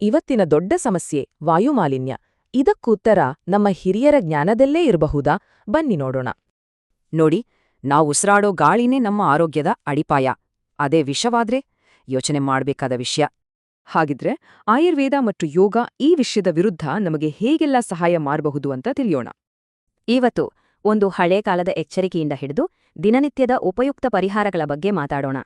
ಇವತ್ತಿನ ದೊಡ್ಡ ಸಮಸ್ಯೆ ವಾಯುಮಾಲಿನ್ಯ. ಇದಕ್ಕೂತ್ತರ ನಮ್ಮ ಹಿರಿಯರ ಜ್ಞಾನದಲ್ಲೇ ಇರಬಹುದಾ? ಬನ್ನಿ ನೋಡೋಣ. ನೋಡಿ, ನಾವು ಉಸಿರಾಡೋ ಗಾಳಿನೇ ನಮ್ಮ ಆರೋಗ್ಯದ ಅಡಿಪಾಯ. ಅದೇ ವಿಷವಾದ್ರೆ ಯೋಚನೆ ಮಾಡ್ಬೇಕಾದ ವಿಷಯ. ಹಾಗಿದ್ರೆ ಆಯುರ್ವೇದ ಮತ್ತು ಯೋಗ ಈ ವಿಷಯದ ವಿರುದ್ಧ ನಮಗೆ ಹೇಗೆಲ್ಲ ಸಹಾಯ ಮಾಡಬಹುದು ಅಂತ ತಿಳಿಯೋಣ. ಇವತ್ತು ಒಂದು ಹಳೇ ಕಾಲದ ಎಚ್ಚರಿಕೆಯಿಂದ ಹಿಡಿದು ದಿನನಿತ್ಯದ ಉಪಯುಕ್ತ ಪರಿಹಾರಗಳ ಬಗ್ಗೆ ಮಾತಾಡೋಣ.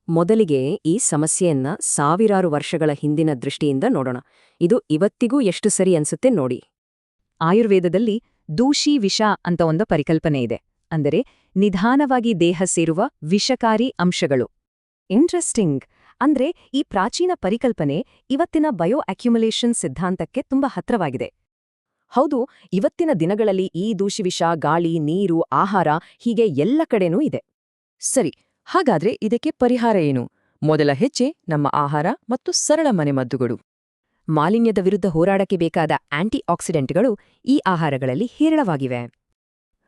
ಮೊದಲಿಗೆ ಈ ಸಮಸ್ಯೆಯನ್ನ ಸಾವಿರಾರು ವರ್ಷಗಳ ಹಿಂದಿನ ದೃಷ್ಟಿಯಿಂದ ನೋಡೋಣ. ಇದು ಇವತ್ತಿಗೂ ಎಷ್ಟು ಸರಿ ಅನ್ಸುತ್ತೆ ನೋಡಿ. ಆಯುರ್ವೇದದಲ್ಲಿ ದೂಷಿ ವಿಷ ಅಂತ ಒಂದು ಪರಿಕಲ್ಪನೆ ಇದೆ. ಅಂದರೆ ನಿಧಾನವಾಗಿ ದೇಹ ಸೇರುವ ವಿಷಕಾರಿ ಅಂಶಗಳು. ಇಂಟ್ರೆಸ್ಟಿಂಗ್. ಅಂದ್ರೆ ಈ ಪ್ರಾಚೀನ ಪರಿಕಲ್ಪನೆ ಇವತ್ತಿನ ಬಯೋ ಅಕ್ಯುಮುಲೇಷನ್ ಸಿದ್ಧಾಂತಕ್ಕೆ ತುಂಬಾ ಹತ್ರವಾಗಿದೆ. ಹೌದು, ಇವತ್ತಿನ ದಿನಗಳಲ್ಲಿ ಈ ದೂಷಿವಿಷ ಗಾಳಿ, ನೀರು, ಆಹಾರ ಹೀಗೆ ಎಲ್ಲ ಕಡೆನೂ ಇದೆ. ಸರಿ, ಹಾಗಾದ್ರೆ ಇದಕ್ಕೆ ಪರಿಹಾರ ಏನು? ಮೊದಲ ಹೆಜ್ಜೆ ನಮ್ಮ ಆಹಾರ ಮತ್ತು ಸರಳ ಮನೆಮದ್ದುಗಳು. ಮಾಲಿನ್ಯದ ವಿರುದ್ಧ ಹೋರಾಡಕ್ಕೆ ಬೇಕಾದ ಆಂಟಿ ಆಕ್ಸಿಡೆಂಟ್ಗಳು ಈ ಆಹಾರಗಳಲ್ಲಿ ಹೇರಳವಾಗಿವೆ.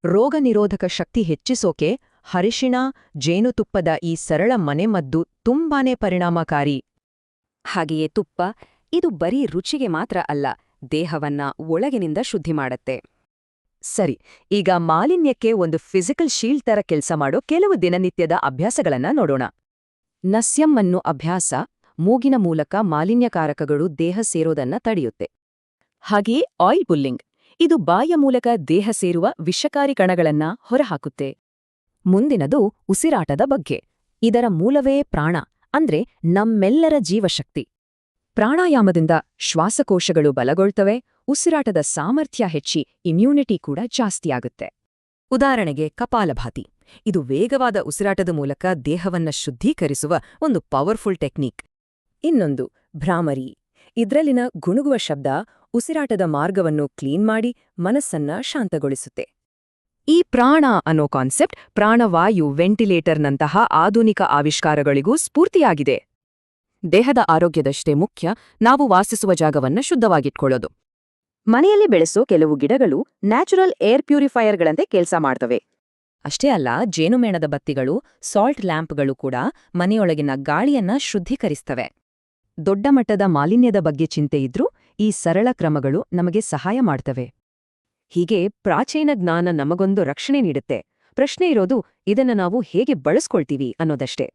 ರೋಗ ನಿರೋಧಕ ಶಕ್ತಿ ಹೆಚ್ಚಿಸೋಕೆ ಅರಿಶಿಣ, ಜೇನುತುಪ್ಪದ ಈ ಸರಳ ಮನೆಮದ್ದು ತುಂಬಾನೇ ಪರಿಣಾಮಕಾರಿ. ಹಾಗೆಯೇ ತುಪ್ಪ, ಇದು ಬರೀ ರುಚಿಗೆ ಮಾತ್ರ ಅಲ್ಲ, ದೇಹವನ್ನ ಒಳಗಿನಿಂದ ಶುದ್ಧಿ ಮಾಡತ್ತೆ. ಸರಿ, ಈಗ ಮಾಲಿನ್ಯಕ್ಕೆ ಒಂದು ಫಿಸಿಕಲ್ ಶೀಲ್ಡ್ ತರ ಕೆಲಸ ಮಾಡೋ ಕೆಲವು ದಿನನಿತ್ಯದ ಅಭ್ಯಾಸಗಳನ್ನ ನೋಡೋಣ. ನಸ್ಯಂ ಅನ್ನೋ ಅಭ್ಯಾಸ ಮೂಗಿನ ಮೂಲಕ ಮಾಲಿನ್ಯಕಾರಕಗಳು ದೇಹ ಸೇರೋದನ್ನ ತಡೆಯುತ್ತೆ. ಹಾಗೆಯೇ ಆಯಿಲ್ ಪುಲ್ಲಿಂಗ್, ಇದು ಬಾಯ ಮೂಲಕ ದೇಹ ಸೇರುವ ವಿಷಕಾರಿ ಕಣಗಳನ್ನ ಹೊರಹಾಕುತ್ತೆ. ಮುಂದಿನದು ಉಸಿರಾಟದ ಬಗ್ಗೆ. ಇದರ ಮೂಲವೇ ಪ್ರಾಣ, ಅಂದ್ರೆ ನಮ್ಮೆಲ್ಲರ ಜೀವಶಕ್ತಿ. ಪ್ರಾಣಾಯಾಮದಿಂದ ಶ್ವಾಸಕೋಶಗಳು ಬಲಗೊಳ್ತವೆ, ಉಸಿರಾಟದ ಸಾಮರ್ಥ್ಯ ಹೆಚ್ಚಿ ಇಮ್ಯುನಿಟಿ ಕೂಡ ಜಾಸ್ತಿಯಾಗುತ್ತೆ. ಉದಾಹರಣೆಗೆ ಕಪಾಲಭಾತಿ, ಇದು ವೇಗವಾದ ಉಸಿರಾಟದ ಮೂಲಕ ದೇಹವನ್ನ ಶುದ್ಧೀಕರಿಸುವ ಒಂದು ಪವರ್ಫುಲ್ ಟೆಕ್ನಿಕ್. ಇನ್ನೊಂದು ಭ್ರಾಮರಿ, ಇದ್ರಲ್ಲಿನ ಗುಣುಗುವ ಶಬ್ದ ಉಸಿರಾಟದ ಮಾರ್ಗವನ್ನು ಕ್ಲೀನ್ ಮಾಡಿ ಮನಸ್ಸನ್ನ ಶಾಂತಗೊಳಿಸುತ್ತೆ. ಈ ಪ್ರಾಣ ಅನ್ನೋ ಕಾನ್ಸೆಪ್ಟ್ ಪ್ರಾಣವಾಯು ವೆಂಟಿಲೇಟರ್ನಂತಹ ಆಧುನಿಕ ಆವಿಷ್ಕಾರಗಳಿಗೂ ಸ್ಫೂರ್ತಿಯಾಗಿದೆ. ದೇಹದ ಆರೋಗ್ಯದಷ್ಟೇ ಮುಖ್ಯ ನಾವು ವಾಸಿಸುವ ಜಾಗವನ್ನ ಶುದ್ಧವಾಗಿಟ್ಕೊಳ್ಳೋದು. ಮನೆಯಲ್ಲಿ ಬೆಳೆಸೋ ಕೆಲವು ಗಿಡಗಳು ನ್ಯಾಚುರಲ್ ಏರ್ ಪ್ಯೂರಿಫೈಯರ್ಗಳಂತೆ ಕೆಲಸ ಮಾಡ್ತವೆ. ಅಷ್ಟೇ ಅಲ್ಲ, ಜೇನುಮೇಣದ ಬತ್ತಿಗಳು, ಸಾಲ್ಟ್ ಲ್ಯಾಂಪ್ಗಳು ಕೂಡ ಮನೆಯೊಳಗಿನ ಗಾಳಿಯನ್ನ ಶುದ್ಧೀಕರಿಸ್ತವೆ. ದೊಡ್ಡ ಮಟ್ಟದ ಮಾಲಿನ್ಯದ ಬಗ್ಗೆ ಚಿಂತೆ ಇದ್ರೂ ಈ ಸರಳ ಕ್ರಮಗಳು ನಮಗೆ ಸಹಾಯ ಮಾಡ್ತವೆ. ಹೀಗೆ ಪ್ರಾಚೀನ ಜ್ಞಾನ ನಮಗೊಂದು ರಕ್ಷಣೆ ನೀಡುತ್ತೆ. ಪ್ರಶ್ನೆ ಇರೋದು ಇದನ್ನ ನಾವು ಹೇಗೆ ಬಳಸ್ಕೊಳ್ತೀವಿ ಅನ್ನೋದಷ್ಟೇ.